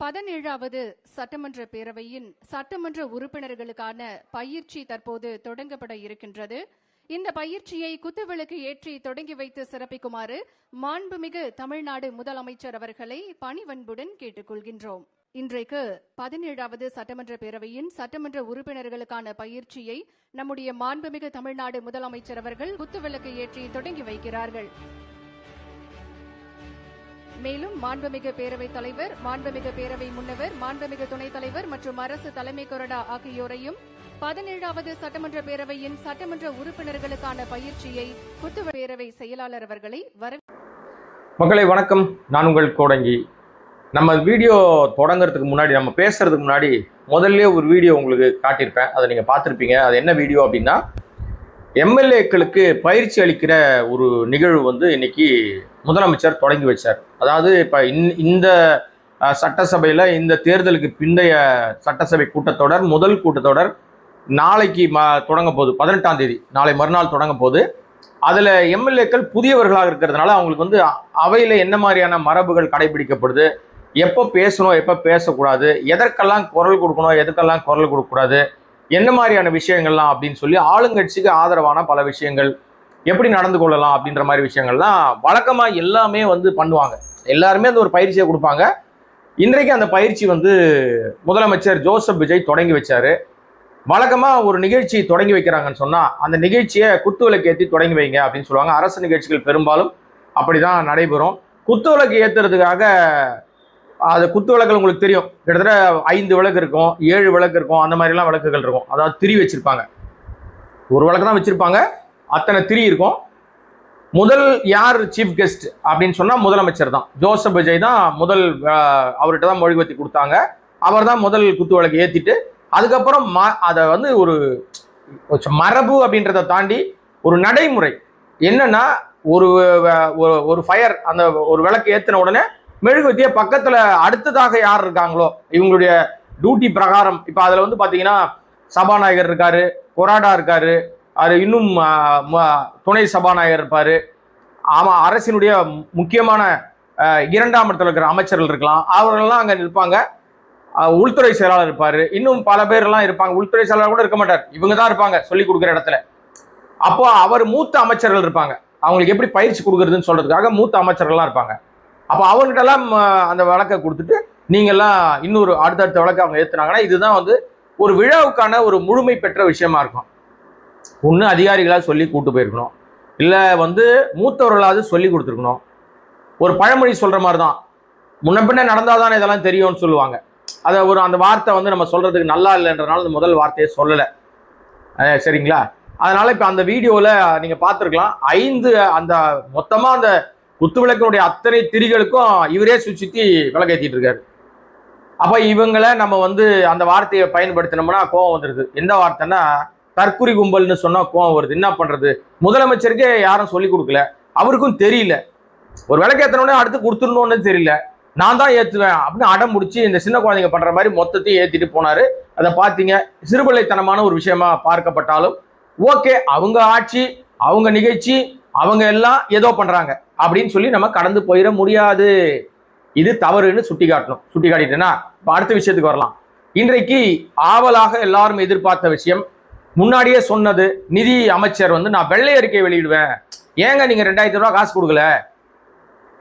17வது சட்டமன்ற பேரவையின் சட்டமன்ற உறுப்பினர்களுக்கான பயிற்சி தற்போது தொடங்கப்பட இருக்கின்றது. இந்த பயிற்சியை குத்துவிளக்கு ஏற்றி தொடங்கி வைத்து சிறப்பிக்குமாறு மாண்புமிகு தமிழ்நாடு முதலமைச்சர் அவர்களை பணிவன்புடன் கேட்டுக்கொள்கின்றோம். இன்றைக்கு 17வது சட்டமன்ற பேரவையின் சட்டமன்ற உறுப்பினர்களுக்கான பயிற்சியை நம்முடைய மாண்புமிகு தமிழ்நாடு முதலமைச்சர் அவர்கள் குத்துவிளக்கு ஏற்றி தொடங்கி வைக்கிறார்கள். மேலும் மாண்புமிகு பேரவைத் தலைவர், மாண்புமிகு பேரவை முன்னவர், மாண்புமிகு துணைத் தலைவர் மற்றும் அரசு தலைமை கொறடா ஆகியோரையும் 17வது சட்டமன்ற பேரவையின் சட்டமன்ற உறுப்பினர்களுக்கான பயிற்சியை குத்துவிளக்கு பேரவை செயலாளர் அவர்களை மக்களை வணக்கம். நான் உங்கள் கோடங்கி. நம்ம வீடியோ தொடங்குறதுக்கு முன்னாடி, நம்ம பேசுறதுக்கு முன்னாடி முதல்ல ஒரு வீடியோ உங்களுக்கு காட்டியிருப்பேன். அதை நீங்கள் பார்த்துருப்பீங்க. அது என்ன வீடியோ அப்படின்னா, எம்எல்ஏக்களுக்கு பயிற்சி அளிக்கிற ஒரு நிகழ்வு இன்னைக்கு முதலமைச்சர் தொடங்கி வச்சார். அதாவது இப்போ இந்த சட்டசபையில் இந்த தேர்தலுக்கு பிந்தைய சட்டசபை கூட்டத்தொடர், முதல் கூட்டத்தொடர் நாளைக்கு தொடங்க போகுது. 18ஆம் தேதி, நாளை மறுநாள் தொடங்க போகுது. அதில் எம்எல்ஏக்கள் புதியவர்களாக இருக்கிறதுனால அவங்களுக்கு அவையில் என்ன மாதிரியான மரபுகள் கடைபிடிக்கப்படுது, எப்போ பேசணும் எப்போ பேசக்கூடாது, எதற்கெல்லாம் குரல் கொடுக்கணும் எதற்கெல்லாம் குரல் கொடுக்கக்கூடாது, என்ன மாதிரியான விஷயங்கள்லாம் அப்படின்னு சொல்லி ஆளுங்கட்சிக்கு ஆதரவான பல விஷயங்கள், எப்படி நடந்து கொள்ளலாம் அப்படின்ற மாதிரி விஷயங்கள்லாம் வழக்கமாக எல்லாமே பண்ணுவாங்க. எல்லாருமே ஒரு பயிற்சியை கொடுப்பாங்க. இன்றைக்கு அந்த பயிற்சி முதலமைச்சர் ஜோசப் விஜய் தொடங்கி வச்சாரு. வழக்கமாக ஒரு நிகழ்ச்சி தொடங்கி வைக்கிறாங்கன்னு சொன்னால் அந்த நிகழ்ச்சியை குத்துவிளக்கு ஏற்றி தொடங்கி வைங்க அப்படின்னு சொல்லுவாங்க. அரசு நிகழ்ச்சிகள் பெரும்பாலும் அப்படிதான் நடைபெறும். குத்துவிளக்கு ஏற்றுறதுக்காக அது குத்துவிளக்குகள் உங்களுக்கு தெரியும், கிட்டத்தட்ட 5 விளக்கு இருக்கும், 7 விளக்கு இருக்கும், அந்த மாதிரிலாம் விளக்குகள் இருக்கும். அதாவது திரி வச்சிருப்பாங்க. ஒரு விளக்கு தான் வச்சிருப்பாங்க, அத்தனை திரி இருக்கும். முதல் யார் சீஃப் கெஸ்ட் அப்படின்னு சொன்னா முதலமைச்சர் தான். ஜோசப் விஜய் தான் முதல், அவர்கிட்ட தான் மொழிபத்தி கொடுத்தாங்க. அவர் தான் முதல் குத்து விளக்கு ஏற்றிட்டு, அதுக்கப்புறம் அதை ஒரு மரபு அப்படின்றத தாண்டி ஒரு நடைமுறை என்னன்னா, ஒரு ஃபயர், அந்த ஒரு விளக்கு ஏற்றின உடனே மெழுகுவத்திய பக்கத்துல அடுத்ததாக யார் இருக்காங்களோ இவங்களுடைய டியூட்டி பிரகாரம், இப்ப அதுல பாத்தீங்கன்னா சபாநாயகர் இருக்காரு, கொறாடா இருக்காரு, அது இன்னும் துணை சபாநாயகர் இருப்பாரு, ஆமா அரசினுடைய முக்கியமான 2ஆம் இடத்துல இருக்கிற அமைச்சர்கள் இருக்கலாம், அவர்கள்லாம் அங்க இருப்பாங்க. உள்துறை செயலாளர் இருப்பாரு, இன்னும் பல பேர் எல்லாம் இருப்பாங்க. உள்துறை செயலாளர் கூட இருக்க மாட்டார், இவங்க தான் இருப்பாங்க சொல்லி கொடுக்குற இடத்துல. அப்போ அவர் மூத்த அமைச்சர்கள் இருப்பாங்க, அவங்களுக்கு எப்படி பயிற்சி கொடுக்குறதுன்னு சொல்றதுக்காக மூத்த அமைச்சர்கள்லாம் இருப்பாங்க. அப்போ அவங்ககிட்டலாம் அந்த வழக்கை கொடுத்துட்டு நீங்கள்லாம் இன்னொரு அடுத்தடுத்த வழக்கை அவங்க ஏற்றுனாங்கன்னா இதுதான் ஒரு விழாவுக்கான ஒரு முழுமை பெற்ற விஷயமா இருக்கும். ஒன்று அதிகாரிகளாக சொல்லி கூட்டு போயிருக்கணும், இல்லை மூத்தவர்களாவது சொல்லி கொடுத்துருக்கணும். ஒரு பழமொழி சொல்ற மாதிரி தான், முன்ன பின்ன நடந்தாதானே இதெல்லாம் தெரியும்னு சொல்லுவாங்க. அதை அந்த வார்த்தை நம்ம சொல்றதுக்கு நல்லா இல்லைன்றனால அந்த முதல் வார்த்தையை சொல்லலை, சரிங்களா? அதனால இப்போ அந்த வீடியோவில் நீங்கள் பார்த்துருக்கலாம், 5 அந்த மொத்தமாக அந்த குத்துவிளக்கினுடைய அத்தனை திரிகளுக்கும் இவரே சுற்றி விளக்கேற்றிட்டு இருக்காரு. அப்போ இவங்களை நம்ம அந்த வார்த்தையை பயன்படுத்தினோம்னா கோவம் வந்துடுது. எந்த வார்த்தைன்னா, தற்குறி கும்பல்னு சொன்னால் கோவம் வருது. என்ன பண்ணுறது? முதலமைச்சருக்கே யாரும் சொல்லி கொடுக்கல, அவருக்கும் தெரியல. ஒரு விளக்கேற்றினோடனே அடுத்து கொடுத்துடணும்னு தெரியல, நான் தான் ஏற்றுவேன் அப்படின்னு அடம் முடிச்சு இந்த சின்ன குழந்தைங்க பண்ணுற மாதிரி மொத்தத்தையும் ஏற்றிட்டு போனார். அதை பார்த்தீங்க, சிறுபிள்ளைத்தனமான ஒரு விஷயமா பார்க்கப்பட்டாலும் ஓகே, அவங்க ஆட்சி, அவங்க நிகழ்ச்சி, அவங்க எல்லாம் ஏதோ பண்றாங்க அப்படின்னு சொல்லி நம்ம கடந்து போயிட முடியாது. இது தவறுன்னு சுட்டி காட்டிட்டேன்னா இப்போ அடுத்த விஷயத்துக்கு வரலாம். இன்றைக்கு ஆவலாக எல்லாரும் எதிர்பார்த்த விஷயம், முன்னாடியே சொன்னது, நிதி அமைச்சர் நான் வெள்ளை அறிக்கை வெளியிடுவேன். ஏங்க நீங்க 2000 ரூபாய் காசு கொடுக்கல,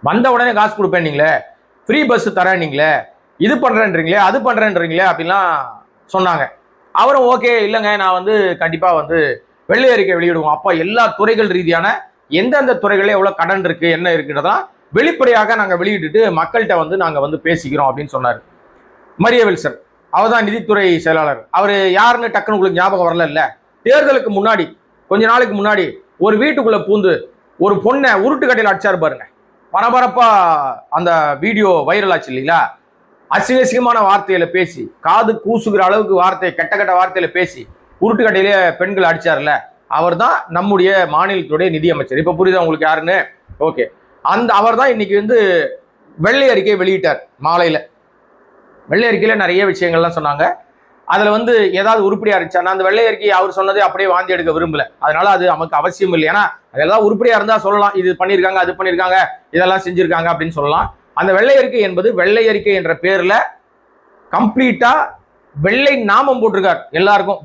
வந்த உடனே காசு கொடுப்பேன் நீங்களே, ஃப்ரீ பஸ் தரேன் நீங்களே, இது பண்றேன்றீங்களே அது பண்றேன்றீங்களே அப்படிலாம் சொன்னாங்க. அவரும் ஓகே இல்லைங்க, நான் கண்டிப்பா வெள்ளை அறிக்கை வெளியிடுவோம். அப்போ எல்லா துறைகள் ரீதியான எந்தெந்த துறைகளே எவ்வளவு கடன் இருக்கு என்ன இருக்குன்றதா வெளிப்படையாக நாங்கள் வெளியிட்டுட்டு மக்கள்கிட்ட நாங்கள் பேசிக்கிறோம் அப்படின்னு சொன்னார். மரிய வில்சன், அவர் தான் நிதித்துறை செயலாளர். அவர் யாருன்னு டக்குன்னு உங்களுக்கு ஞாபகம் வரல இல்ல? தேர்தலுக்கு முன்னாடி கொஞ்ச நாளைக்கு முன்னாடி ஒரு வீட்டுக்குள்ள பூந்து ஒரு பொண்ணை உருட்டுக்கட்டையில் அடிச்சாரு பாருங்க. பரபரப்பா அந்த வீடியோ வைரல் ஆச்சு இல்லைங்களா? அசிங்கமான வார்த்தையில பேசி, காது கூசுகிற அளவுக்கு வார்த்தையை கெட்ட வார்த்தையில பேசி உருட்டுக்கட்டையிலே பெண்கள் அடிச்சார்ல, அவர் தான் நம்முடைய மாநிலத்துடைய நிதி அமைச்சர். இப்ப புரியுதா உங்களுக்கு யாருன்னு? ஓகே, அவர் தான் இன்னைக்கு வெள்ளை அறிக்கை வெளியிட்டார். மாலையில வெள்ளை அறிக்கையில நிறைய விஷயங்கள்லாம் சொன்னாங்க. அதுல ஏதாவது உருப்படியா இருந்துச்சா? அந்த வெள்ளை அறிக்கை அவர் சொன்னதை அப்படியே வாந்தி எடுக்க விரும்பல, அதனால அது நமக்கு அவசியம் இல்லை. ஏன்னா அதெல்லாம் உருப்படியா இருந்தா சொல்லலாம், இது பண்ணியிருக்காங்க அது பண்ணியிருக்காங்க இதெல்லாம் செஞ்சிருக்காங்க அப்படின்னு சொல்லலாம். அந்த வெள்ளை அறிக்கை என்பது வெள்ளை அறிக்கை என்ற பேர்ல கம்ப்ளீட்டா வெள்ளை நாமம் போட்டிருக்கார். எல்லாருக்கும்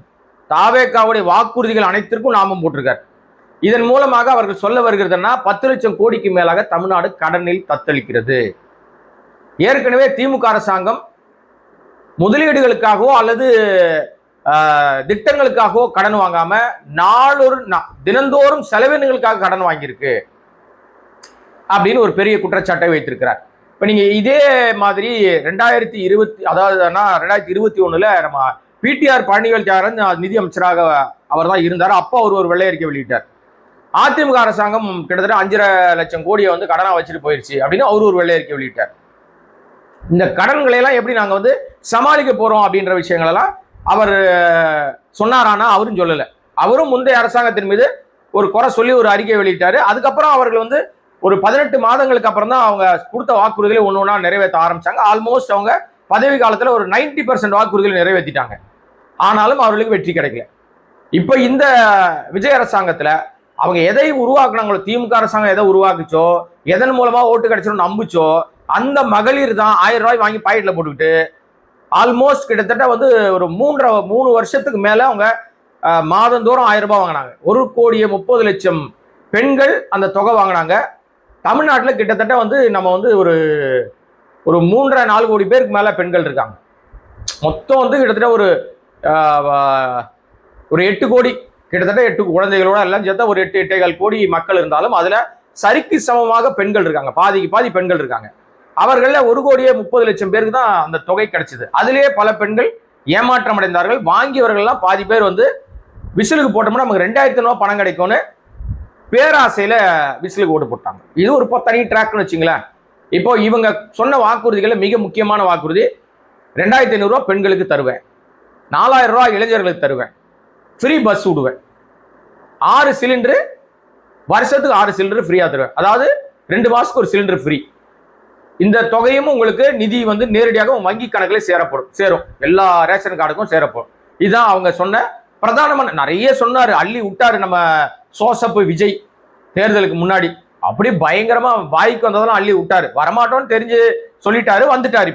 தாவேகாவுடைய வாக்குறுதிகள் அனைத்திற்கும் நாமம் போட்டிருக்கார். இதன் மூலமாக அவர்கள் சொல்ல வருகிறதுனா 10 லட்சம் கோடிக்கு மேலாக தமிழ்நாடு கடனில் தத்தளிக்கிறது. ஏற்கனவே திமுக அரசாங்கம் முதலீடுகளுக்காகவோ அல்லது திட்டங்களுக்காகவோ கடன் வாங்காம தினந்தோறும் செலவினங்களுக்காக கடன் வாங்கியிருக்கு அப்படின்னு ஒரு பெரிய குற்றச்சாட்டை வைத்திருக்கிறார். இப்ப நீங்க இதே மாதிரி 2021 நம்ம பிடிஆர் பழனிவேல் நிதி அமைச்சராக அவர் தான் இருந்தார். அப்போ அவர் ஒரு வெள்ளை அறிக்கை வெளியிட்டார். அதிமுக அரசாங்கம் கிட்டத்தட்ட 5.5 லட்சம் கோடியை வந்து கடனா வச்சுட்டு போயிருச்சு அப்படின்னு அவர் ஒரு வெள்ளை அறிக்கை வெளியிட்டார். இந்த கடன்களை எல்லாம் எப்படி நாங்க வந்து சமாளிக்க போறோம் அப்படின்ற விஷயங்கள் எல்லாம் அவர் சொன்னாரானா அவரும் சொல்லல. அவரும் முந்தைய அரசாங்கத்தின் மீது ஒரு குறை சொல்லி ஒரு அறிக்கை வெளியிட்டாரு. அதுக்கப்புறம் அவர்கள் வந்து ஒரு 18 மாதங்களுக்கு அப்புறம் தான் அவங்க கொடுத்த வாக்குறுதிகளை ஒன்று ஒன்றா நிறைவேற்ற ஆரம்பிச்சாங்க. ஆல்மோஸ்ட் அவங்க பதவி காலத்தில் ஒரு 90% வாக்குறுதிகளை நிறைவேற்றிட்டாங்க. ஆனாலும் அவர்களுக்கு வெற்றி கிடைக்கல. இப்போ இந்த விஜய் அரசாங்கத்தில் அவங்க எதை உருவாக்குனாங்களோ, திமுக அரசாங்கம் எதை உருவாக்குச்சோ, எதன் மூலமா ஓட்டு கிடைச்சோன்னு நம்புச்சோ, அந்த மகளிர் தான் 1000 ரூபாய் வாங்கி பாக்கெட்ல போட்டுக்கிட்டு ஆல்மோஸ்ட் கிட்டத்தட்ட வந்து ஒரு 3 வருஷத்துக்கு மேல அவங்க மாதந்தோறும் 1000 ரூபாய் வாங்கினாங்க. 1,30,00,000 பெண்கள் அந்த தொகை வாங்கினாங்க. தமிழ்நாட்டில் கிட்டத்தட்ட வந்து நம்ம வந்து ஒரு 3.5-4 கோடி பேருக்கு மேல பெண்கள் இருக்காங்க. மொத்தம் வந்து கிட்டத்தட்ட ஒரு 8 கோடி, கிட்டத்தட்ட 8 குழந்தைகளோட எல்லாம் சேர்த்தா ஒரு 8-8.25 கோடி மக்கள் இருந்தாலும் அதுல சரிக்கு சமமாக பெண்கள் இருக்காங்க. பாதிக்கு பாதி பெண்கள் இருக்காங்க. அவர்கள 1,30,00,000 பேருக்கு தான் அந்த தொகை கிடைச்சது. அதிலேயே பல பெண்கள் ஏமாற்றம் அடைந்தார்கள். வாங்கியவர்கள்லாம் பாதி பேர் வந்து விசிலுக்கு போட்டோம்னா நமக்கு 2,000 ரூபாய் பணம் கிடைக்கும்னு பேராசையில விசிலுக்கு ஓட்டு போட்டாங்க. இது ஒரு தனி ட்ராக்னு வச்சுங்களேன். இப்போ இவங்க சொன்ன வாக்குறுதிகள் மிக முக்கியமான வாக்குறுதி. 2,500 ரூபாய் பெண்களுக்கு தருவேன், 4,000 ரூபாய் இளைஞர்களுக்கு தருவேன், ஃப்ரீ பஸ் விடுவேன், 6 சிலிண்டரு வருஷத்துக்கு 6 சிலிண்டர் ஃப்ரீயா தருவேன். அதாவது 2 மாசத்துக்கு ஒரு சிலிண்டர் ஃப்ரீ. இந்த தொகையும் உங்களுக்கு நிதி வந்து நேரடியாக வங்கி கணக்கில் சேரும். எல்லா ரேஷன் கார்டுக்கும் சேரப்படும். இதுதான் அவங்க சொன்ன பிரதானமான. நிறைய சொன்னாரு, அள்ளி விட்டாரு நம்ம சோசப்பு விஜய் தேர்தலுக்கு முன்னாடி. அப்படியே பயங்கரமா வாய்க்கு வந்ததெல்லாம் அள்ளி விட்டாரு. வரமாட்டோம்னு தெரிஞ்சு சொல்லிட்டாரு, வந்துட்டாரு.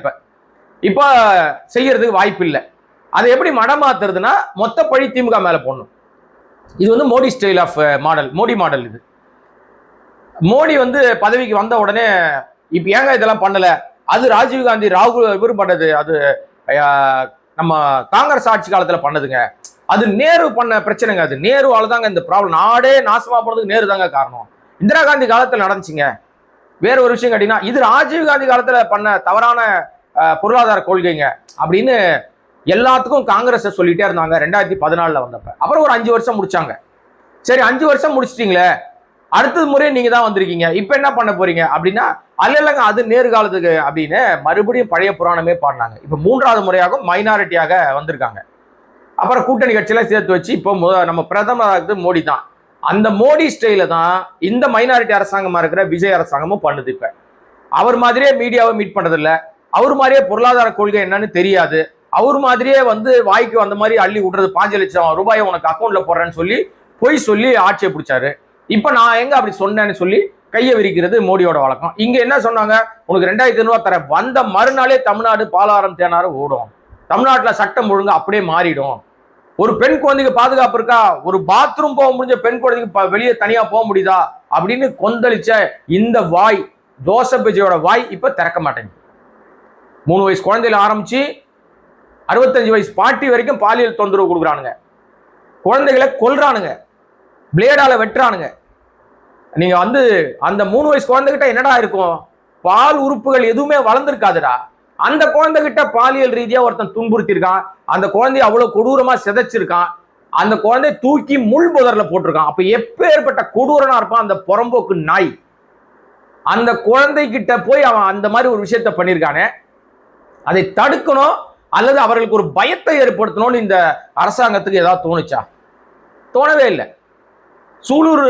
இப்ப செய்யறதுக்கு வாய்ப்பு இல்லை. அதை எப்படி மடமாத்துறதுன்னா மொத்த பழி திமுக மேல போடணும். இது வந்து Modi style of model, Modi model. இது மோடி வந்து பதவிக்கு வந்த உடனே இப்ப ஏங்க இதெல்லாம் பண்ணல, அது ராஜீவ்காந்தி இவரும் பண்ணது, அது நம்ம காங்கிரஸ் ஆட்சி காலத்துல பண்ணதுங்க, அது நேரு பண்ண பிரச்சனைங்க, அது நேருவால தாங்க இந்த ப்ராப்ளம், நாடே நாசமா போனதுக்கு நேரு தாங்க காரணம். இந்திரா காந்தி காலத்துல நடந்துச்சுங்க. வேற ஒரு விஷயம் கேட்டீங்கன்னா இது ராஜீவ்காந்தி காலத்துல பண்ண தவறான பொருளாதார கொள்கைங்க அப்படின்னு எல்லாத்துக்கும் காங்கிரஸ் சொல்லிட்டே இருந்தாங்க. 2014 வந்தப்ப அப்புறம் ஒரு 5 வருஷம் முடிச்சாங்க. சரி 5 வருஷம் முடிச்சிட்டீங்களே, அடுத்தது முறை நீங்க தான் வந்திருக்கீங்க, இப்ப என்ன பண்ண போறீங்க அப்படின்னா அல்லங்க அது நேர்காலத்துக்கு அப்படின்னு மறுபடியும் பழைய புராணமே பாடினாங்க. இப்ப 3வது முறையாகவும் மைனாரிட்டியாக வந்திருக்காங்க. அப்புறம் கூட்டணி கட்சியெல்லாம் சேர்த்து வச்சு இப்போ நம்ம பிரதமராக மோடி தான். அந்த மோடி ஸ்டைல தான் இந்த மைனாரிட்டி அரசாங்கமா இருக்கிற விஜய் அரசாங்கமும் பண்ணுது. இப்ப அவர் மாதிரியே மீடியாவை மீட் பண்றது இல்ல, அவர் மாதிரியே பொருளாதார கொள்கை என்னன்னு தெரியாது, அவர் மாதிரியே வந்து வாய்க்கு வந்த மாதிரி அள்ளி விடுறது, 5 லட்சம் ரூபாயை உனக்கு அக்கௌண்ட்ல போடுறேன்னு சொல்லி ஆட்சியை பிடிச்சாரு. இப்ப நான் எங்க அப்படி சொன்னேன்னு சொல்லி கையை விரிக்கிறது மோடியோட வழக்கம். இங்க என்ன சொன்னாங்க, உனக்கு 2,500 ரூபாய் தர, வந்த மறுநாளே தமிழ்நாடு பாலாரம் தேனாரும் ஓடும், தமிழ்நாட்டுல சட்டம் ஒழுங்கு அப்படியே மாறிடும், ஒரு பெண் குழந்தைக்கு பாதுகாப்பு இருக்கா, ஒரு பாத்ரூம் போக முடிஞ்ச பெண் குழந்தைக்கு வெளியே தனியா போக முடியுதா அப்படின்னு கொந்தளிச்ச இந்த வாய், ஜோசப் விஜயோட வாய் இப்ப திறக்க மாட்டேங்குது. 3 வயசு குழந்தையில ஆரம்பிச்சு 65 வயசு பாட்டி வரைக்கும் பாலியல் தொந்தரவு கொடுக்குறானுங்க, குழந்தைகளை கொல்றானுங்க, பிளேடால வெட்டுறானுங்க. நீங்க வந்து அந்த 3 வயசு குழந்தைகிட்ட என்னடா இருக்கும், பால் உறுப்புகள் எதுவுமே வளர்ந்துருக்காதுடா. அந்த குழந்தைகிட்ட பாலியல் ரீதியா ஒருத்தன் துன்புறுத்திருக்கான், அந்த குழந்தைய அவ்வளவு கொடூரமா சிதைச்சிருக்கான், அந்த குழந்தைய தூக்கி முள் புதர்ல போட்டிருக்கான். அப்ப எப்பேற்பட்ட கொடூரனா இருப்பான் அந்த புறம்போக்கு நாய். அந்த குழந்தைகிட்ட போய் அவன் அந்த மாதிரி ஒரு விஷயத்த பண்ணியிருக்கானே, அதை தடுக்கணும் அல்லது அவர்களுக்கு ஒரு பயத்தை ஏற்படுத்தணும்னு இந்த அரசாங்கத்துக்கு ஏதாவது தோணுச்சா? தோணவே இல்லை. சூலூர்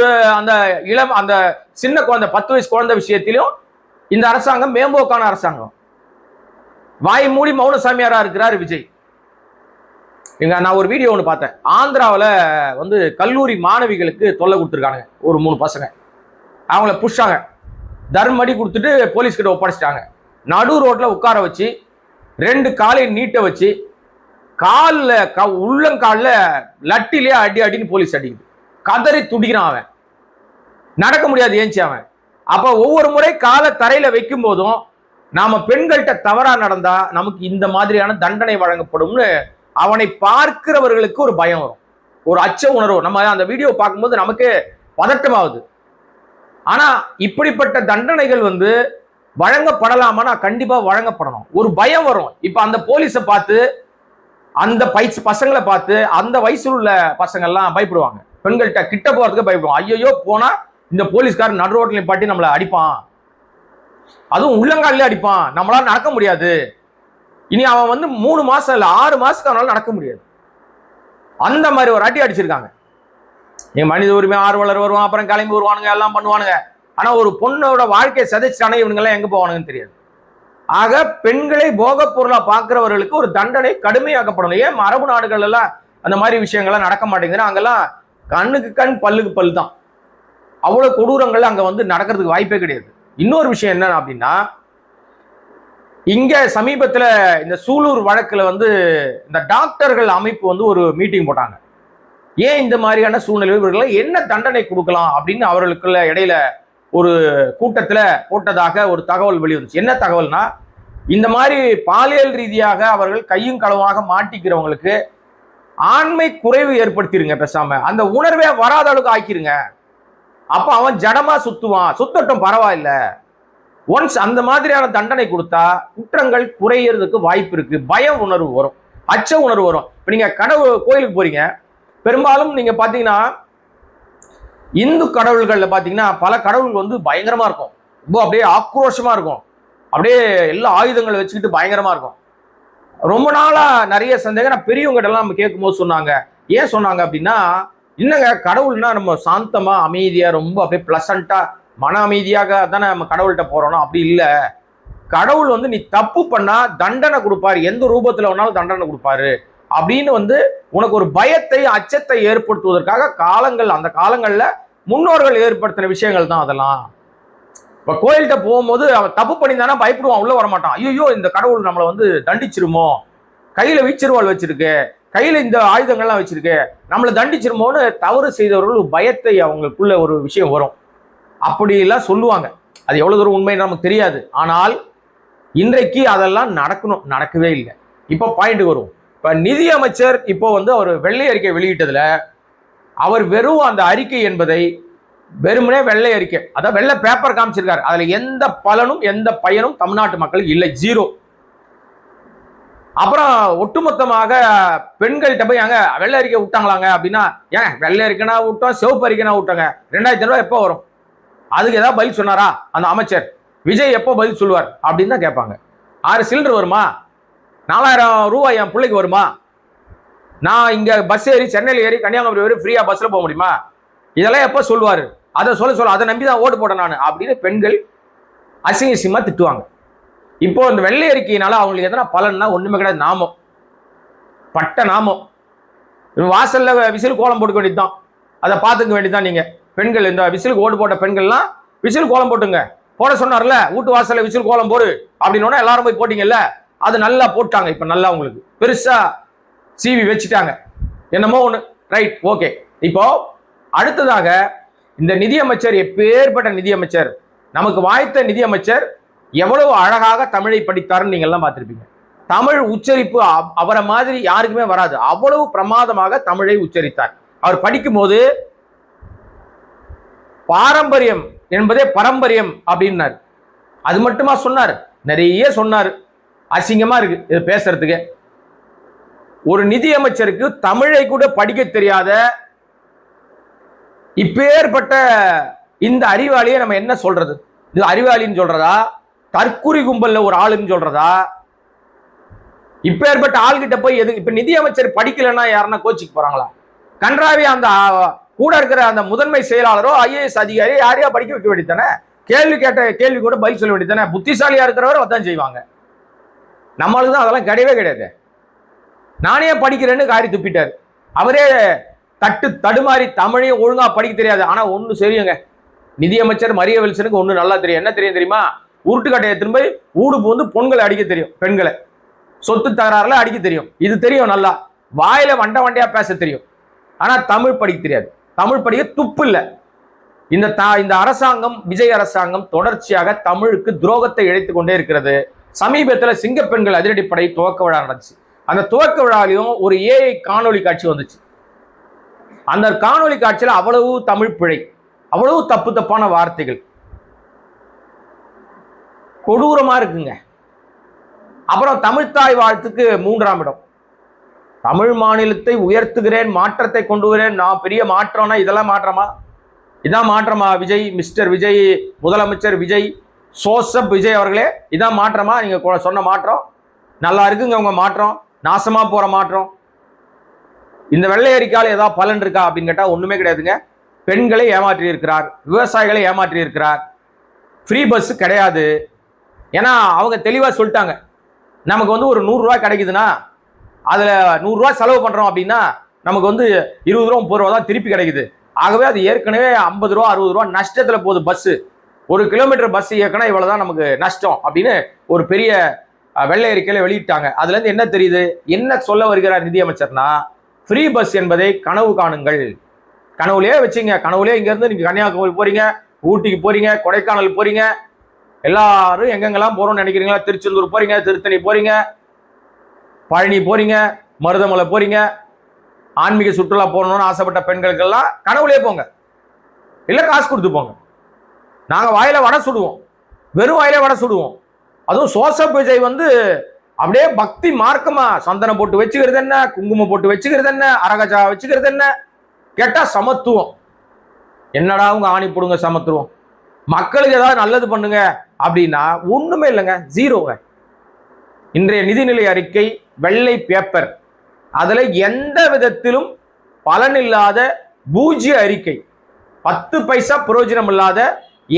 அந்த சின்ன குழந்தை 10 வயசு குழந்தை விஷயத்திலும் இந்த அரசாங்கம் மேம்போக்கான அரசாங்கம். வாய் மூடி மௌன சாமியாரா இருக்கிறார் விஜய். நான் ஒரு வீடியோ ஒன்று பார்த்தேன். ஆந்திராவில் வந்து கல்லூரி மாணவிகளுக்கு தொல்லை கொடுத்துருக்காங்க ஒரு 3 பசங்க. அவங்கள புஷ்ஷாங்க, தர்மடி கொடுத்துட்டு போலீஸ் கிட்ட ஒப்படைச்சிட்டாங்க. நடு ரோட்ல உட்கார வச்சு 2 காலையும் நீட்ட வச்சு உள்ளங்காலில் லட்டிலே அடின்னு போலீஸ் அடிக்குது. கதறி துடிக்கிறான் அவன், நடக்க முடியாது ஏஞ்சி அவன். அப்ப ஒவ்வொரு முறை காலை தரையில வைக்கும் போதும் நாம பெண்கள்கிட்ட தவறா நடந்தா நமக்கு இந்த மாதிரியான தண்டனை வழங்கப்படும்னு அவனை பார்க்கிறவர்களுக்கு ஒரு பயம் வரும், ஒரு அச்ச உணர்வு. நம்ம அந்த வீடியோ பார்க்கும்போது நமக்கு பதட்டமாகுது. ஆனா இப்படிப்பட்ட தண்டனைகள் வழங்கப்படலாமா? கண்டிப்பா வழங்கப்படணும். ஒரு பயம் வரும். இப்ப அந்த போலீஸை பார்த்து, அந்த பசங்களை பார்த்து அந்த வயசுல உள்ள பசங்க எல்லாம் பயப்படுவாங்க. பெண்கள்கிட்ட கிட்ட போறதுக்கு பயப்படுவாங்க. ஐயோ போனா இந்த போலீஸ்காரர் நடு ரோட்ல பாட்டி நம்மளை அடிப்பான், அதுவும் உள்ளங்காலிலே அடிப்பான், நம்மளால நடக்க முடியாது. இனி அவன் 3 மாசம் இல்ல 6 மாசத்துக்கு அவனால நடக்க முடியாது. அந்த மாதிரி ஒரு அடி அடிச்சிருக்காங்க. எங்க மனித உரிமை ஆர்வலர் வருவான், அப்புறம் கிளம்பி வருவானுங்க, எல்லாம் பண்ணுவானுங்க. ஆனா ஒரு பொண்ணோட வாழ்க்கையை சதைச்சானே இவனுங்க எல்லாம் எங்க போவானுங்கன்னு தெரியாது. ஆக பெண்களை போக பொருளா பார்க்கிறவர்களுக்கு ஒரு தண்டனை கடுமையாக்கப்படணும். ஏன் அரபு நாடுகள் எல்லாம் அந்த மாதிரி விஷயங்கள்லாம் நடக்க மாட்டேங்குதுன்னா, அங்கெல்லாம் கண்ணுக்கு கண் பல்லுக்கு பல் தான். அவ்வளவு கொடூரங்கள் அங்க நடக்கிறதுக்கு வாய்ப்பே கிடையாது. இன்னொரு விஷயம் என்ன அப்படின்னா, இங்க சமீபத்துல இந்த சூலூர் வழக்குல இந்த டாக்டர்கள் அமைப்பு ஒரு மீட்டிங் போட்டாங்க. ஏன் இந்த மாதிரியான சூழ்நிலை, இவர்களை என்ன தண்டனை கொடுக்கலாம் அப்படின்னு அவர்களுக்குள்ள இடையில ஒரு கூட்டத்துல போட்டதாக ஒரு தகவல் வெளிவந்துச்சு. என்ன தகவல்னா, இந்த மாதிரி பாலியல் ரீதியாக அவர்கள் கையும் களவாக மாட்டிக்கிறவங்களுக்கு ஆண்மை குறைவு ஏற்படுத்திருங்க, பேசாம அந்த உணர்வே வராத அளவுக்கு ஆக்கிருங்க. அப்ப அவன் ஜடமா சுத்துவான், சுத்தட்டும் பரவாயில்ல. ஒன்ஸ் அந்த மாதிரியான தண்டனை கொடுத்தா குற்றங்கள் குறையறதுக்கு வாய்ப்பு இருக்கு. பய உணர்வு வரும், அச்ச உணர்வு வரும். இப்ப நீங்க கோயிலுக்கு போறீங்க, பெரும்பாலும் நீங்க பாத்தீங்கன்னா இந்து கடவுள்கள்ல பாத்தீங்கன்னா பல கடவுள்கள் பயங்கரமா இருக்கும், ரொம்ப அப்படியே ஆக்ரோஷமா இருக்கும், அப்படியே எல்லா ஆயுதங்களை வச்சுக்கிட்டு பயங்கரமா இருக்கும். ரொம்ப நாளா நிறைய சந்தேகம் நான் பெரியவங்க எல்லாம் நம்ம கேட்கும்போது சொன்னாங்க. ஏன் சொன்னாங்க அப்படின்னா, என்னங்க கடவுள்னா நம்ம சாந்தமா அமைதியா ரொம்ப அப்படியே பிளசண்டா மன அமைதியாக தானே நம்ம கடவுள்கிட்ட போறோம்னா, அப்படி இல்லை. கடவுள் நீ தப்பு பண்ணா தண்டனை கொடுப்பாரு, எந்த ரூபத்துல வேணாலும் தண்டனை கொடுப்பாரு அப்படின்னு உனக்கு ஒரு பயத்தை அச்சத்தை ஏற்படுத்துவதற்காக அந்த காலங்கள்ல முன்னோர்கள் ஏற்படுத்தின விஷயங்கள் தான் அதெல்லாம். இப்ப கோயில்கிட்ட போகும்போது அவன் தப்பு பண்ணியிருந்தானா பயப்படுவான், உள்ள வரமாட்டான். ஐயோ இந்த கடவுள் நம்மளை தண்டிச்சிருமோ, கையில வீச்சிருவாள் வச்சிருக்கு, கையில இந்த ஆயுதங்கள்லாம் வச்சிருக்கு, நம்மளை தண்டிச்சிருமோன்னு தவறு செய்தவர்கள் பயத்தை அவங்களுக்குள்ள ஒரு விஷயம் வரும். அப்படிலாம் சொல்லுவாங்க. அது எவ்வளவு தூரம் உண்மைன்னு நமக்கு தெரியாது. ஆனால் இன்றைக்கு அதெல்லாம் நடக்கவே இல்லை. இப்போ பாயிண்ட் வரும். இப்ப நிதி அமைச்சர் இப்போ அவர் வெள்ளை அறிக்கை வெளியிட்டதுல அவர் வெறும் அந்த அறிக்கை என்பதை வெறுமனே வெள்ளை அறிக்கை, அதான் வெள்ளை பேப்பர் காமிச்சிருக்காரு. அதுல எந்த பலனும் எந்த பயனும் தமிழ்நாட்டு மக்களுக்கு இல்லை, ஜீரோ. அப்புறம் ஒட்டுமொத்தமாக பெண்கள்கிட்ட போய் அங்க வெள்ளை அறிக்கை விட்டாங்களாங்க அப்படின்னா, ஏன் வெள்ளை அறிக்கைனா விட்டோம், சிவப்பு அறிக்கைனா விட்டாங்க, 2000 ரூபாய் எப்போ வரும்? அதுக்கு ஏதாவது பதில் சொன்னாரா அந்த அமைச்சர்? விஜய் எப்போ பதில் சொல்லுவார் அப்படின்னு தான் கேட்பாங்க. 6 சிலிண்டர் வருமா, 4000 ரூபாய் என் பிள்ளைக்கு வருமா, நான் இங்க பஸ் ஏறி சென்னையில் ஏறி கன்னியாகுமரி வரை ஃப்ரீயா பஸ்ல போக முடியுமா, இதெல்லாம் எப்போ சொல்லுவாரு? அதை சொல்ல அதை நம்பி தான் ஓட்டு போட்டேன் நான் அப்படின்னு பெண்கள் அசிங்கமா திட்டுவாங்க. இப்போ இந்த வெள்ளை அறிக்கையினால அவங்களுக்கு எதனா பலன்னா ஒண்ணுமே கிடையாது. நாமம், பட்ட நாமம். வாசல்ல விசில் கோலம் போட்டுக்க வேண்டியதுதான், அதை பார்த்துக்க வேண்டியதுதான். நீங்க பெண்கள் இந்த விசிலுக்கு ஓட்டு போட்ட பெண்கள்லாம் விசில் கோலம் போட்டுங்க, போட சொன்னார்ல வீட்டு வாசல்ல விசில் கோலம் போடு அப்படின்னு எல்லாரும் போய் போட்டீங்கல்ல, அது நல்லா போட்டாங்க. இப்ப நல்லா உங்களுக்கு பெருசா சிவி வச்சுட்டாங்க, என்னமோ ஒண்ணு, ரைட், ஓகே. இப்போ அடுத்ததாக இந்த நிதியமைச்சர், எப்பேற்பட்ட நிதியமைச்சர், நமக்கு வாய்த்த நிதியமைச்சர் எவ்வளவு அழகாக தமிழை படித்தாருன்னு நீங்க எல்லாம் பார்த்திருப்பீங்க. தமிழ் உச்சரிப்பு அவரை மாதிரி யாருக்குமே வராது, அவ்வளவு பிரமாதமாக தமிழை உச்சரித்தார். அவர் படிக்கும் போது பாரம்பரியம் என்பதே பரம்பரியம் அப்படின்னாரு. அது மட்டுமா சொன்னார்? நிறைய சொன்னார். அசிங்கமா இருக்கு இது பேசுறதுக்கு. ஒரு நிதியமைச்சருக்கு தமிழை கூட படிக்க தெரியாத இப்பேற்பட்ட இந்த அறிவாளியை நம்ம என்ன சொல்றது? இது அறிவாளின்னு சொல்றதா, தற்குறி கும்பல்ல ஒரு ஆளுன்னு சொல்றதா? இப்பேற்பட்ட ஆள்கிட்ட போய் எது? இப்ப நிதியமைச்சர் படிக்கலன்னா யாருன்னா கோச்சிக்கு போறாங்களா? கன்றாவி அந்த கூட இருக்கிற அந்த முதன்மை செயலாளரோ ஐஏஎஸ் அதிகாரி யாரையா படிக்க வைக்க வேண்டியதானே? கேள்வி கேட்ட கேள்வி கூட பதில் சொல்ல வேண்டியதானே? புத்திசாலியா இருக்கிறவரை அதான் செய்வாங்க. நம்மளுக்கு தான் அதெல்லாம் கிடையவே கிடையாது. நானே படிக்கிறேன்னு காரி துப்பிட்டார். அவரே தடுமாறி தமிழையும் ஒழுங்கா படிக்க தெரியாது. ஆனா ஒண்ணு சரியுங்க, நிதியமைச்சர் மரிய வில்சனுக்கு ஒண்ணு நல்லா தெரியும். என்ன தெரியும் தெரியுமா? உருட்டுக்கட்டையை திரும்ப ஊடு போந்து பொண்களை அடிக்க தெரியும், பெண்களை. சொத்து தகராறுல அடிக்க தெரியும், இது தெரியும் நல்லா. வாயில வண்டையா பேச தெரியும். ஆனா தமிழ் படிக்க தெரியாது. தமிழ் படிக்க துப்பு இல்லை. இந்த அரசாங்கம், விஜய் அரசாங்கம் தொடர்ச்சியாக தமிழுக்கு துரோகத்தை இழைத்து கொண்டே இருக்கிறது. சமீபத்தில் சிங்கப்பெண்கள் அதிரடிப்படை துவக்க விழா நடந்துச்சு. அந்த துவக்க விழாலையும் ஒரு ஏஐ காணொலி காட்சி வந்துச்சு. அந்த காணொலி காட்சியில் அவ்வளவு தமிழ் பிழை, அவ்வளவு தப்பான வார்த்தைகள், கொடூரமா இருக்குங்க. அப்புறம் தமிழ்த்தாய் வாழ்த்துக்கு 3ஆம் இடம். தமிழ் மாநிலத்தை உயர்த்துகிறேன், மாற்றத்தை கொண்டு வரேன், நான் பெரிய மாற்றம்னா இதெல்லாம் மாற்றமா? இதான் மாற்றமா? விஜய், மிஸ்டர் விஜய், முதலமைச்சர் விஜய், சோசப் விஜய் அவர்களே, இதான் மாற்றமா? நீங்க சொன்ன மாற்றம் நல்லா இருக்குங்க. உங்க மாற்றம் நாசமா போற மாற்றம். இந்த வெள்ளை அறிக்கையால் ஏதாவது பலன் இருக்கா அப்படின்னு கேட்டா ஒண்ணுமே கிடையாதுங்க. பெண்களை ஏமாற்றி இருக்கிறார், விவசாயிகளை ஏமாற்றி இருக்கிறார். ஃப்ரீ பஸ் கிடையாது. ஏன்னா அவங்க தெளிவா சொல்லிட்டாங்க, நமக்கு வந்து ஒரு 100 ரூபாய் கிடைக்குதுன்னா அதுல 100 ரூபாய் செலவு பண்றோம் அப்படின்னா நமக்கு வந்து 20 ரூபா 30 ரூபா தான் திருப்பி கிடைக்குது. ஆகவே அது ஏற்கனவே 50 ரூபா 60 ரூபா நஷ்டத்துல போகுது. பஸ் 1 கிலோமீட்டர் பஸ் இயக்கணும், இவ்வளவுதான் நமக்கு நஷ்டம் அப்படின்னு ஒரு பெரிய வெள்ளை அறிக்கையில வெளியிட்டாங்க. அதுல இருந்து என்ன தெரியுது, என்ன சொல்ல வருகிறார் நிதியமைச்சர்னா, ஃப்ரீ பஸ் என்பதை கனவு காணுங்கள், கனவுலயே வச்சுங்க. கனவுலயே இங்க இருந்து நீங்க கன்னியாகுமரி போறீங்க, ஊட்டிக்கு போறீங்க, கொடைக்கானல் போறீங்க, எல்லாரும் எங்கெங்கெல்லாம் போறோம்னு நினைக்கிறீங்களா? திருச்செந்தூர் போறீங்க, திருத்தணி போறீங்க, பழனி போறீங்க, மருதமலை போறீங்க, ஆன்மீக சுற்றுலா போகணும்னு ஆசைப்பட்ட பெண்களுக்கெல்லாம் கனவுலயே போங்க, இல்ல காசு கொடுத்து போங்க. நாங்க வாயில வடை சுடுவோம், வெறும் வாயில வடை சுடுவோம். அதுவும் சோசப் விஜய் வந்து அப்படியே பக்தி மார்க்கமா சந்தனம் போட்டு வச்சுக்கிறது என்ன, குங்குமம் போட்டு வச்சுக்கிறது என்ன, அரகஜா வச்சுக்கிறது என்ன, கேட்டா சமத்துவம். என்னடா உங்க ஆணி போடுங்க சமத்துவம், மக்களுக்கு ஏதாவது நல்லது பண்ணுங்க அப்படின்னா ஒண்ணுமே இல்லைங்க, ஜீரோங்க. இன்றைய நிதிநிலை அறிக்கை வெள்ளை பேப்பர், அதுல எந்த விதத்திலும் பலனில்லாத பூஜ்ய அறிக்கை, 10 பைசா பிரயோஜனம் இல்லாத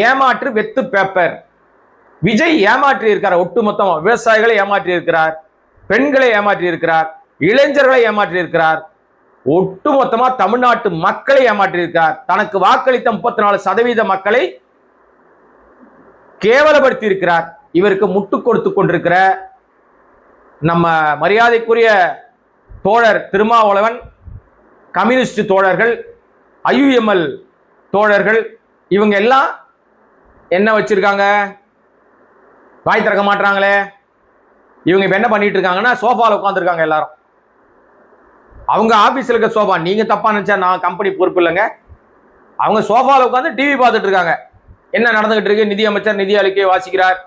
ஏமாற்று வெத்து பேப்பர். விஜய் ஏமாற்றி இருக்கிறார், ஒட்டுமொத்தமா விவசாயிகளை ஏமாற்றி இருக்கிறார், பெண்களை ஏமாற்றி இருக்கிறார், இளைஞர்களை ஏமாற்றி இருக்கிறார், ஒட்டுமொத்தமா தமிழ்நாட்டு மக்களை ஏமாற்றி இருக்கிறார். தனக்கு வாக்களித்த 34% மக்களை கேவலப்படுத்தி இருக்கிறார். இவருக்கு முட்டு கொடுத்து கொண்டிருக்கிற நம்ம மரியாதைக்குரிய தோழர் திருமாவளவன், கம்யூனிஸ்ட் தோழர்கள், IUML தோழர்கள், இவங்க எல்லாம் என்ன வச்சிருக்காங்க? வாய் திறக்க மாட்டாங்களே. இவங்க இப்ப என்ன பண்ணிட்டு இருக்காங்கன்னா, சோஃபால உட்காந்துருக்காங்க எல்லாரும். அவங்க ஆபீஸ்ல இருக்க சோஃபா, நீங்க தப்பா நினைச்சா நான் கம்பெனி பொறுப்பு இல்லைங்க. அவங்க சோஃபால உட்காந்து டிவி பார்த்துட்டு இருக்காங்க. என்ன நடந்துகிட்டு இருக்கு? நிதி அமைச்சர் நிதி அறிக்கையை வாசிக்கிறார்,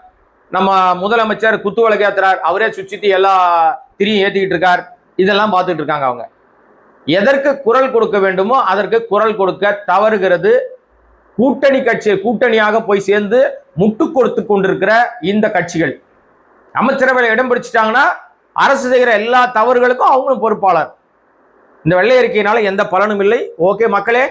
நம்ம முதலமைச்சர் குத்து விளக்கு ஏத்துறார், அவரே சுத்தி எல்லா திரியும் ஏத்திக்கிட்டு இருக்கார். இதெல்லாம் பார்த்துட்டு இருக்காங்க. அவங்க எதற்கு குரல் கொடுக்க வேண்டுமோ அதற்கு குரல் கொடுக்க தவறுகிறது கூட்டணி கட்சி. கூட்டணியாக போய் சேர்ந்து முட்டு கொடுத்து கொண்டிருக்கிற இந்த கட்சிகள் அமைச்சரவையில் இடம் பிடிச்சிட்டாங்கன்னா அரசு செய்கிற எல்லா தவறுகளுக்கும் அவங்களும் பொறுப்பாளர். இந்த வெள்ளை அறிக்கையினால எந்த பலனும் இல்லை. ஓகே மக்களே,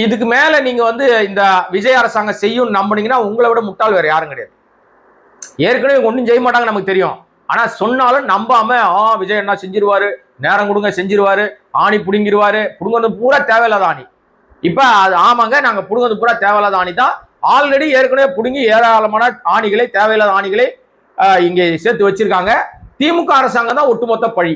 இதுக்கு மேல நீங்க வந்து இந்த விஜய் அரசாங்கம் செய்யும் நம்பினீங்கன்னா உங்களை விட முட்டாள் வேற யாரும் கிடையாது. ஏற்கனவே ஒன்றும் செய்ய மாட்டாங்க நமக்கு தெரியும். ஆனா சொன்னாலும் நம்பாம விஜய் என்ன செஞ்சிருவாரு, நேரம் கொடுங்க செஞ்சிருவாரு, ஆணி புடுங்கிடுவாரு, புடுங்கிறது பூரா தேவையில்லாத ஆணி. இப்ப அது ஆமாங்க, நாங்க புடுங்கிறது பூரா தேவையில்லாத ஆணி தான். ஆல்ரெடி ஏற்கனவே புடுங்கி ஏராளமான ஆணிகளை, தேவையில்லாத ஆணிகளை இங்கே சேர்த்து வச்சிருக்காங்க. திமுக அரசாங்கம் தான் ஒட்டுமொத்த பழி.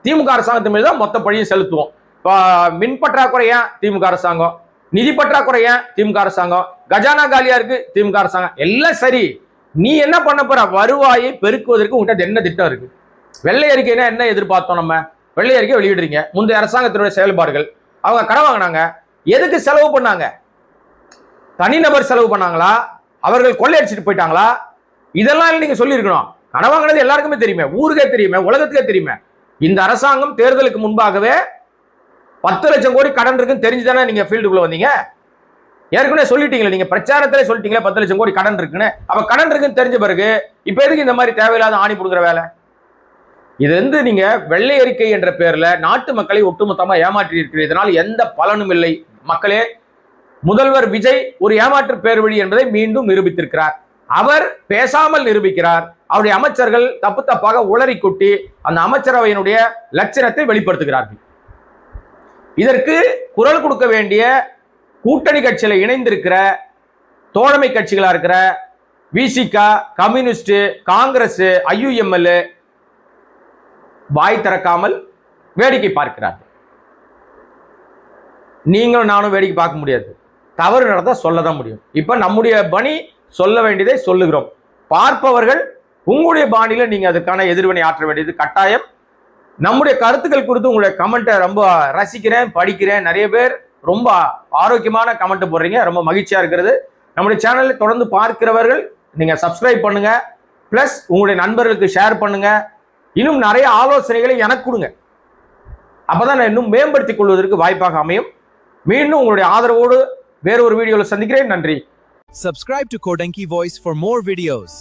திமுக அரசாங்கத்து மீது தான் மொத்த பழியும் செலுத்துவோம். இப்போ மின் பற்றாக்குறை ஏன் திமுக அரசாங்கம், நிதி பற்றாக்குறை ஏன் திமுக அரசாங்கம், கஜானா காலியா இருக்கு திமுக அரசாங்கம், எல்லாம் சரி. நீ என்ன பண்ண போற? வருவாயை பெருக்குவதற்கு உங்கள்கிட்ட என்ன திட்டம் இருக்கு? வெள்ளை அறிக்கைனா என்ன எதிர்பார்த்தோம் நம்ம? வெள்ளை அறிக்கை வெளியிடுறீங்க. முந்தைய அரசாங்கத்தினுடைய செயல்பாடுகள், அவங்க கடன் வாங்கினாங்க, எதுக்கு செலவு பண்ணாங்க? தனிநபர் செலவு பண்ணாங்களா? அவர்கள் கொள்ளையடிச்சிட்டு போயிட்டாங்களா? இதெல்லாம் நீங்க சொல்லியிருக்கணும். கடன் வாங்கினது எல்லாருக்குமே தெரியுமே, ஊருக்கே தெரியுமே, உலகத்துக்கே தெரியுமே. இந்த அரசாங்கம் தேர்தலுக்கு முன்பாகவே 10 லட்சம் கோடி கடன் இருக்குன்னு தெரிஞ்சுதானே நீங்க ஃபீல்டுக்குள்ள வந்தீங்க. ஏற்கனவே சொல்லிட்டீங்களே, நீங்க பிரச்சாரத்திலே சொல்லிட்டீங்களே 10 லட்சம் கோடி கடன் இருக்குன்னு. அப்ப கடன் இருக்குன்னு தெரிஞ்ச பிறகு இப்ப எதுக்கு இந்த மாதிரி தேவையில்லாத ஆணி புடுங்குற வேலை? இது வந்து நீங்க வெள்ளை அறிக்கை என்ற பெயர்ல நாட்டு மக்களை ஒட்டுமொத்தமா ஏமாற்றி இருக்கிறது. இதனால் எந்த பலனும் இல்லை. மக்களே, முதல்வர் விஜய் ஒரு ஏமாற்று பேர் வழி என்பதை மீண்டும் நிரூபித்திருக்கிறார். அவர் பேசாமல் நிரூபிக்கிறார். அவருடைய அமைச்சர்கள் தப்பு தப்பாக உளறி கொட்டி அந்த அமைச்சரவையினுடைய லட்சணத்தை வெளிப்படுத்துகிறார்கள். இதற்கு குரல் கொடுக்க வேண்டிய கூட்டணி கட்சியில இணைந்திருக்கிற தோழமை கட்சிகளா இருக்கிற விசிகா, கம்யூனிஸ்ட், காங்கிரஸ், IUML வாய் திறக்காமல் வேடிக்கை பார்க்கிறார்கள். நீங்களும் நானும் வேடிக்கை பார்க்க முடியாது. தவறு நடந்தா சொல்லதான் முடியும். இப்ப நம்முடைய பணி சொல்ல வேண்டியதை சொல்லுகிறோம். பார்ப்பவர்கள் உங்களுடைய பாணியில நீங்க அதுக்கான எதிர்வினை ஆற்ற வேண்டியது கட்டாயம். நம்முடைய கருத்துக்கள் குறித்து உங்களுடைய கமெண்ட்டை ரொம்ப ரசிக்கிறேன், படிக்கிறேன். நிறைய பேர் ரொம்ப ஆரோக்கியமான கமெண்ட் போடுறீங்க, ரொம்ப மகிழ்ச்சியா இருக்கிறது. நம்முடைய சேனலை தொடர்ந்து பார்க்கிறவர்கள் நீங்க சப்ஸ்கிரைப் பண்ணுங்க, பிளஸ் உங்களுடைய நண்பர்களுக்கு ஷேர் பண்ணுங்க. இன்னும் நிறைய ஆலோசனைகளை எனக்கு கொடுங்க. அப்பதான் நான் இன்னும் மேம்படுத்திக் கொள்வதற்கு வாய்ப்பாக அமையும். மீண்டும் உங்களுடைய ஆதரவோடு வேறு ஒரு வீடியோவில் சந்திக்கிறேன். நன்றி. Subscribe to Kodanki Voice for more videos.